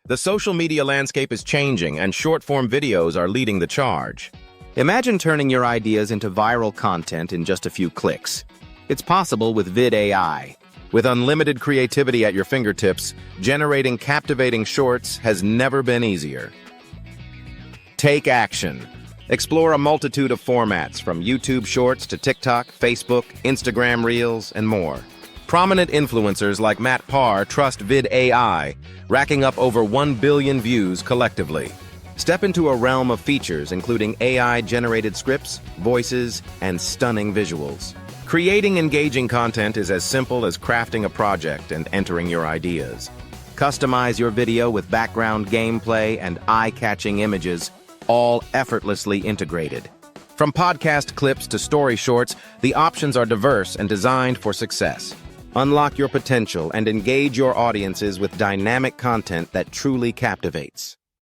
The social media landscape is changing, and short-form videos are leading the charge. Imagine turning your ideas into viral content in just a few clicks. It's possible with Vid.ai. With unlimited creativity at your fingertips, generating captivating shorts has never been easier. Take action. Explore a multitude of formats, from YouTube Shorts to TikTok, Facebook, Instagram Reels, and more. Prominent influencers like Matt Parr trust VidAI, racking up over 1 billion views collectively. Step into a realm of features including AI-generated scripts, voices, and stunning visuals. Creating engaging content is as simple as crafting a project and entering your ideas. Customize your video with background gameplay and eye-catching images, all effortlessly integrated. From podcast clips to story shorts, the options are diverse and designed for success. Unlock your potential and engage your audiences with dynamic content that truly captivates.